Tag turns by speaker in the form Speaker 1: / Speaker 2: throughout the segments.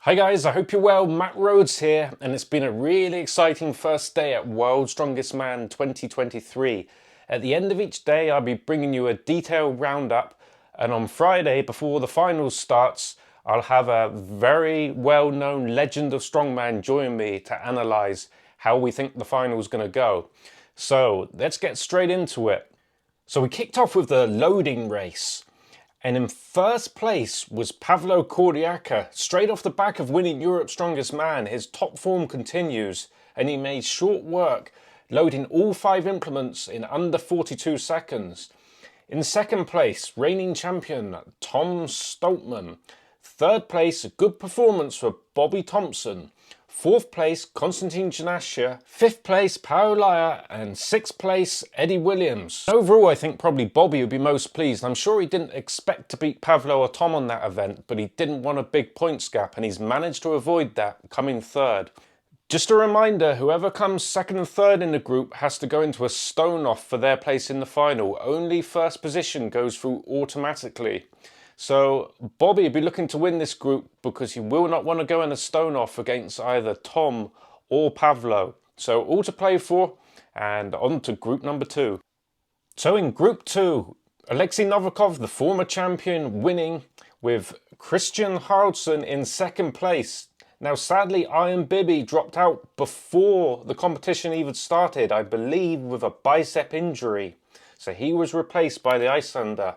Speaker 1: Hi guys, I hope you're well. Matt Rhodes here, and it's been a really exciting first day at World's Strongest Man 2023. At the end of each day, I'll be bringing you a detailed roundup, and on Friday, before the finals starts, I'll have a very well-known legend of strongman join me to analyse how we think the final's going to go. So let's get straight into it. So we kicked off with the loading race. And in first place was Pavlo Kordiaka. Straight off the back of winning Europe's Strongest Man, his top form continues, and he made short work, loading all 5 implements in under 42 seconds. In second place, reigning champion Tom Stoltman. Third place, a good performance for Bobby Thompson. Fourth place, Konstantin Janashia. Fifth place, Paolaya. And sixth place, Eddie Williams. Overall, I think probably Bobby would be most pleased. I'm sure he didn't expect to beat Pavlo or Tom on that event, but he didn't want a big points gap, and he's managed to avoid that, coming third. Just a reminder, whoever comes second and third in the group has to go into a stone-off for their place in the final. Only first position goes through automatically. So Bobby will be looking to win this group because he will not want to go in a stone-off against either Tom or Pavlo. So all to play for, and on to group number 2. So in group 2, Oleksii Novikov, the former champion, winning with Christian Haraldson in second place. Now sadly, Iron Bibi dropped out before the competition even started, I believe with a bicep injury. So he was replaced by the Icelander.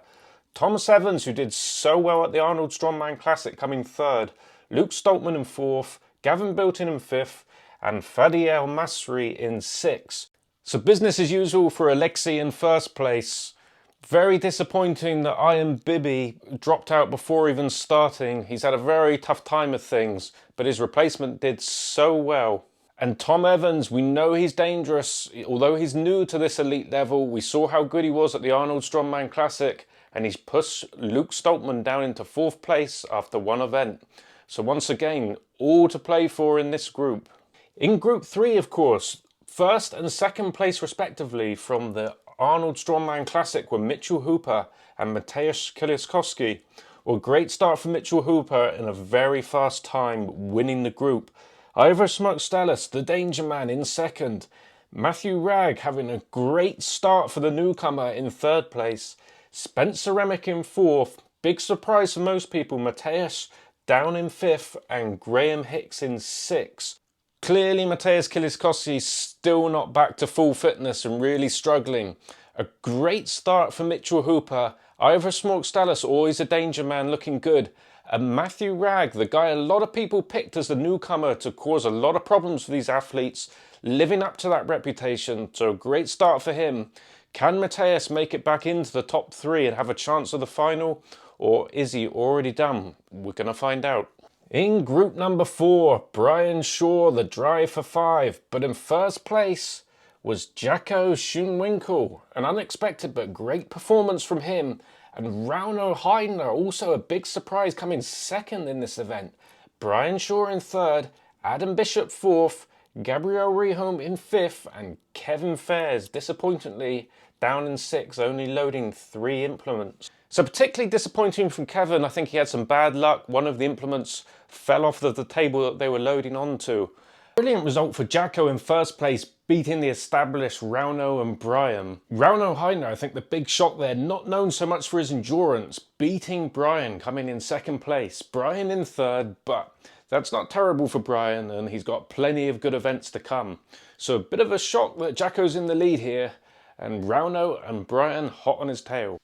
Speaker 1: Thomas Evans, who did so well at the Arnold Strongman Classic, coming third. Luke Stoltman in fourth. Gavin Bilton in fifth. And Fadi El Masri in sixth. So business as usual for Oleksii in first place. Very disappointing that Iron Bibi dropped out before even starting. He's had a very tough time of things, but his replacement did so well. And Tom Evans, we know he's dangerous. Although he's new to this elite level, we saw how good he was at the Arnold Strongman Classic. And he's pushed Luke Stoltman down into fourth place after one event. So once again, all to play for in this group. In group 3, of course, first and second place respectively from the Arnold Strongman Classic were Mitchell Hooper and Mateusz Kielicowski. Well, great start for Mitchell Hooper in a very fast time, winning the group. Ivor Smokestellis, the danger man, in second. Matthew Ragg having a great start for the newcomer in third place. Spencer Remick in fourth. Big surprise for most people, Mateusz down in fifth and Graham Hicks in sixth. Clearly Mateusz Kielicowski still not back to full fitness and really struggling. A great start for Mitchell Hooper. Ivor Smokestellis, always a danger man, looking good. And Matthew Ragg, the guy a lot of people picked as the newcomer to cause a lot of problems for these athletes, living up to that reputation. So a great start for him. Can Mateusz make it back into the top 3 and have a chance of the final? Or is he already done? We're going to find out. In group number 4, Brian Shaw, the drive for 5. But in first place was Jacko Schoenwinkel. An unexpected but great performance from him. And Rauno Heidner, also a big surprise, coming second in this event. Brian Shaw in third, Adam Bishop fourth, Gabriel Rehome in fifth, and Kevin Fairs, disappointingly, down in sixth, only loading 3 implements. So particularly disappointing from Kevin. I think he had some bad luck. One of the implements fell off the table that they were loading onto. Brilliant result for Jacko in first place, beating the established Rauno and Brian. Rauno Heidner, I think the big shock there, not known so much for his endurance, beating Brian, coming in second place. Brian in third, but that's not terrible for Brian, and he's got plenty of good events to come. So a bit of a shock that Jacko's in the lead here, and Rauno and Brian hot on his tail.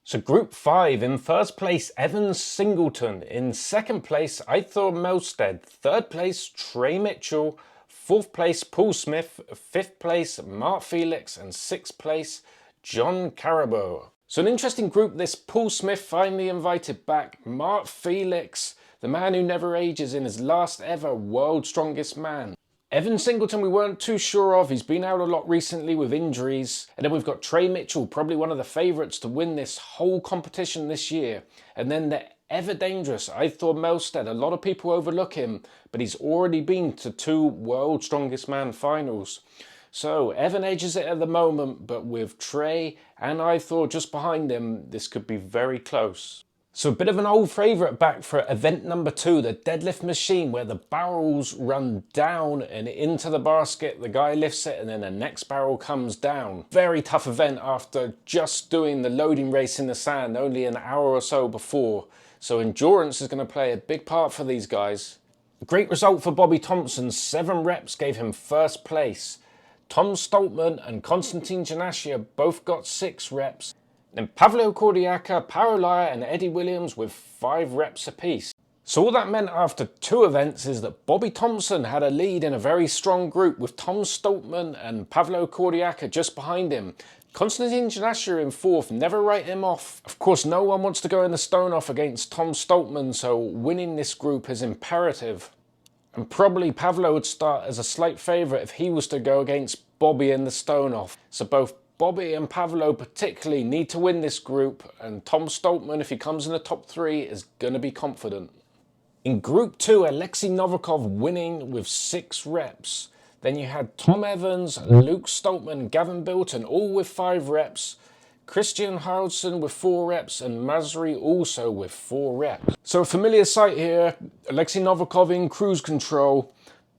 Speaker 1: So group 5, in first place Evan Singleton, in second place Aitor Melsted, third place Trey Mitchell, fourth place Paul Smith, fifth place Mark Felix, and sixth place John Carabo. So an interesting group this. Paul Smith finally invited back. Mark Felix, the man who never ages, in his last ever World's Strongest Man. Evan Singleton we weren't too sure of. He's been out a lot recently with injuries. And then we've got Trey Mitchell, probably one of the favourites to win this whole competition this year. And then the ever dangerous Aitor Melsted. A lot of people overlook him, but he's already been to 2 World's Strongest Man finals. So Evan edges it at the moment, but with Trey and Aitor just behind him, this could be very close. So a bit of an old favourite back for event number 2, the deadlift machine, where the barrels run down and into the basket, the guy lifts it and then the next barrel comes down. Very tough event after just doing the loading race in the sand only an hour or so before. So endurance is going to play a big part for these guys. A great result for Bobby Thompson, 7 reps gave him first place. Tom Stoltman and Konstantin Janashia both got 6 reps. Then Pavlo Kordiaka, Parolaya and Eddie Williams with 5 reps apiece. So all that meant after 2 events is that Bobby Thompson had a lead in a very strong group with Tom Stoltman and Pavlo Kordiaka just behind him. Konstantin Janashia in 4th, never write him off. Of course, no one wants to go in the stone off against Tom Stoltman, so winning this group is imperative. And probably Pavlo would start as a slight favourite if he was to go against Bobby in the stone off. So both Bobby and Pavlo particularly need to win this group, and Tom Stoltman, if he comes in the top 3, is going to be confident. In Group 2, Oleksii Novikov winning with 6 reps. Then you had Tom Evans, Luke Stoltman, Gavin Bilton all with 5 reps. Christian Haraldson with 4 reps and Masri also with 4 reps. So a familiar sight here, Oleksii Novikov in cruise control,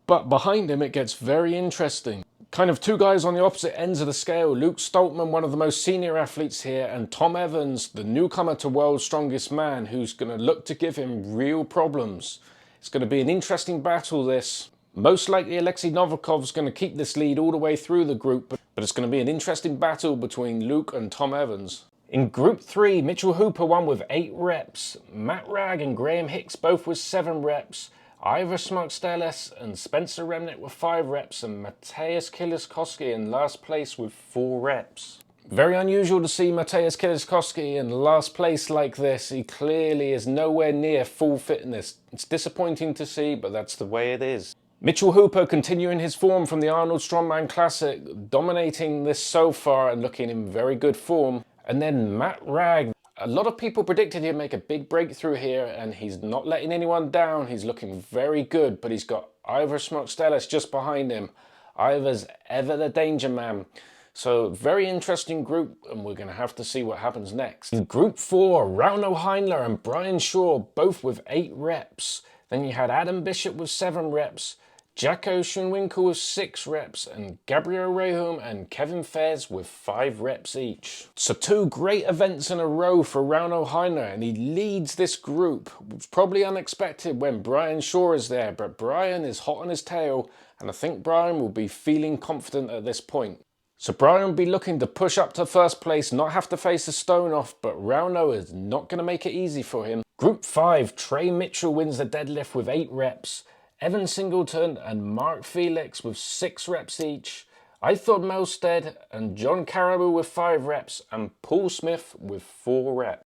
Speaker 1: but behind him it gets very interesting. Kind of 2 guys on the opposite ends of the scale. Luke Stoltman, one of the most senior athletes here, and Tom Evans, the newcomer to World's Strongest Man, who's going to look to give him real problems. It's going to be an interesting battle, this. Most likely Oleksii Novikov's going to keep this lead all the way through the group, but it's going to be an interesting battle between Luke and Tom Evans. In Group 3, Mitchell Hooper won with 8 reps. Matt Ragg and Graham Hicks both with 7 reps. Ivor Smokestelis and Spencer Remnick with 5 reps, and Mateusz Kieliszkowski in last place with 4 reps. Very unusual to see Mateusz Kieliszkowski in last place like this. He clearly is nowhere near full fitness. It's disappointing to see, but that's the way it is. Mitchell Hooper continuing his form from the Arnold Strongman Classic, dominating this so far and looking in very good form. And then Matt Ragg. A lot of people predicted he'd make a big breakthrough here, and he's not letting anyone down. He's looking very good, but he's got Ivor Smokestelis just behind him. Ivor's ever the danger man. So very interesting group, and we're going to have to see what happens next. In Group 4, Rauno Heinler and Brian Shaw both with 8 reps. Then you had Adam Bishop with 7 reps. Jacko Schoenwinkel with 6 reps, and Gabriel Rehum and Kevin Fez with 5 reps each. So 2 great events in a row for Rauno Heinler, and he leads this group. It's probably unexpected when Brian Shaw is there, but Brian is hot on his tail, and I think Brian will be feeling confident at this point. So Brian will be looking to push up to first place, not have to face a stone off, but Rauno is not going to make it easy for him. Group 5, Trey Mitchell wins the deadlift with 8 reps. Evan Singleton and Mark Felix with 6 reps each. Ithor Melstead and John Caribou with 5 reps, and Paul Smith with 4 reps.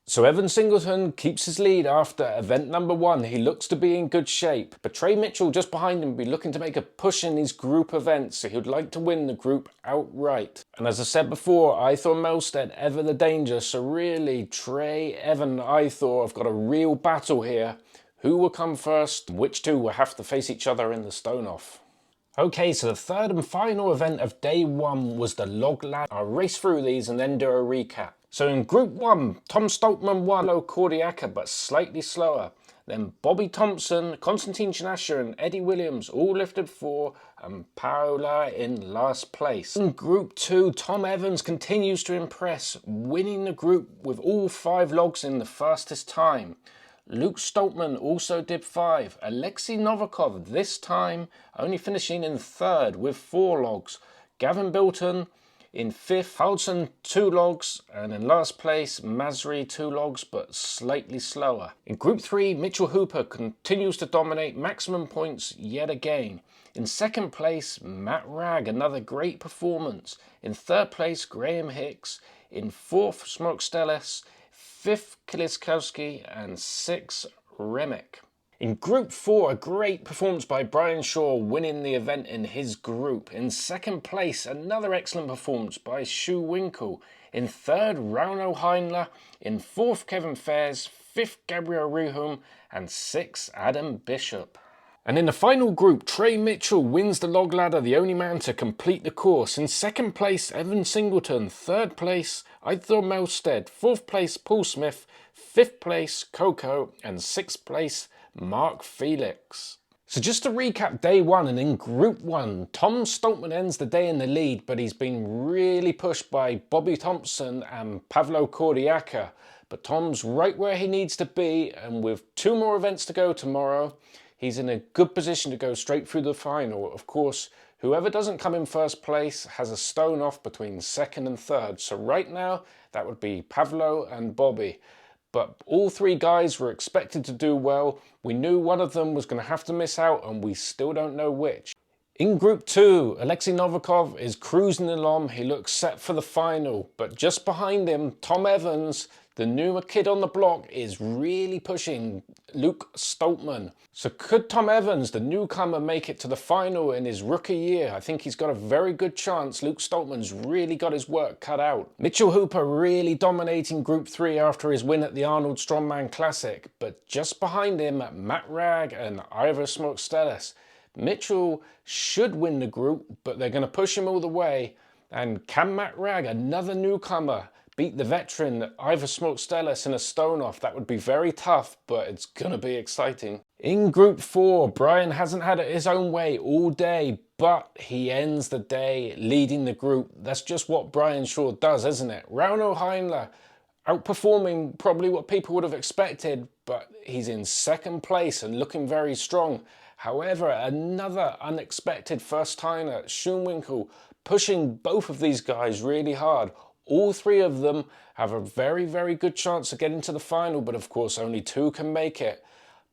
Speaker 1: So Evan Singleton keeps his lead after event number 1. He looks to be in good shape, but Trey Mitchell just behind him will be looking to make a push in these group events, so he would like to win the group outright. And as I said before, Ithor Melstead ever the danger, so really Trey, Evan, Ithor have got a real battle here. Who will come first? Which 2 will have to face each other in the stone off? Okay, so the 3rd and final event of day 1 was the log ladder. I'll race through these and then do a recap. So in Group 1, Tom Stoltman won, Kordiaka, but slightly slower. Then Bobby Thompson, Konstantin Janashia and Eddie Williams all lifted 4, and Paola in last place. In Group 2, Tom Evans continues to impress, winning the group with all 5 logs in the fastest time. Luke Stoltman also did 5. Oleksii Novikov this time only finishing in 3rd with 4 logs. Gavin Bilton in 5th, Haraldson 2 logs, and in last place Masri 2 logs but slightly slower. In Group 3, Mitchell Hooper continues to dominate, maximum points yet again. In 2nd place, Matt Ragg, another great performance. In 3rd place, Graham Hicks. In 4th, Smokestelis. 5th, Kieliszkowski, and 6th, Remick. In Group 4, a great performance by Brian Shaw, winning the event in his group. In 2nd place, another excellent performance by Schoenwinkel. In 3rd, Rauno Heinler. In 4th, Kevin Fez. 5th, Gabriel Rehum, and 6th, Adam Bishop. And in the final group, Trey Mitchell wins the log ladder, the only man to complete the course. In second place, Evan Singleton. Third place, Aitor Melstead. Fourth place, Paul Smith. Fifth place, Coco. And sixth place, Mark Felix. So just to recap day one, and in group one, Tom Stoltman ends the day in the lead, but he's been really pushed by Bobby Thompson and Pavlo Kordiaka. But Tom's right where he needs to be, and with 2 more events to go tomorrow, he's in a good position to go straight through the final. Of course, whoever doesn't come in first place has a stone off between second and third. So right now, that would be Pavlo and Bobby. But all 3 guys were expected to do well. We knew one of them was going to have to miss out, and we still don't know which. In Group 2, Oleksii Novikov is cruising along. He looks set for the final. But just behind him, Tom Evans, the new kid on the block, is really pushing Luke Stoltman. So could Tom Evans, the newcomer, make it to the final in his rookie year? I think he's got a very good chance. Luke Stoltman's really got his work cut out. Mitchell Hooper really dominating Group 3 after his win at the Arnold Strongman Classic. But just behind him, Matt Ragg and Ivor Smokestelis. Mitchell should win the group, but they're going to push him all the way. And can Matt Ragg, another newcomer, beat the veteran Ivor Smokestelis in a stone off? That would be very tough, but it's going to be exciting. In Group 4, Brian hasn't had it his own way all day, but he ends the day leading the group. That's just what Brian Shaw does, isn't it? Rauno Heinle outperforming probably what people would have expected, but he's in second place and looking very strong. However, another unexpected first-timer, Schoenwinkel, pushing both of these guys really hard. All 3 of them have a very, very good chance of getting to the final, but of course only 2 can make it.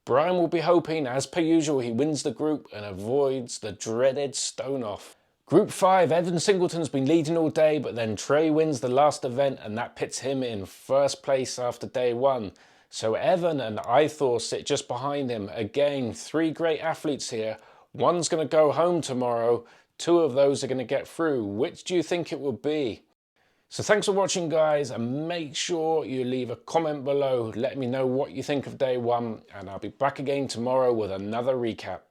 Speaker 1: Brian will be hoping, as per usual, he wins the group and avoids the dreaded stone off. Group 5, Evan Singleton's been leading all day, but then Trey wins the last event and that puts him in first place after day 1. So Evan and Aitor sit just behind him. Again, 3 great athletes here. One's going to go home tomorrow. 2 of those are going to get through. Which do you think it will be? So thanks for watching, guys, and make sure you leave a comment below. Let me know what you think of day 1, and I'll be back again tomorrow with another recap.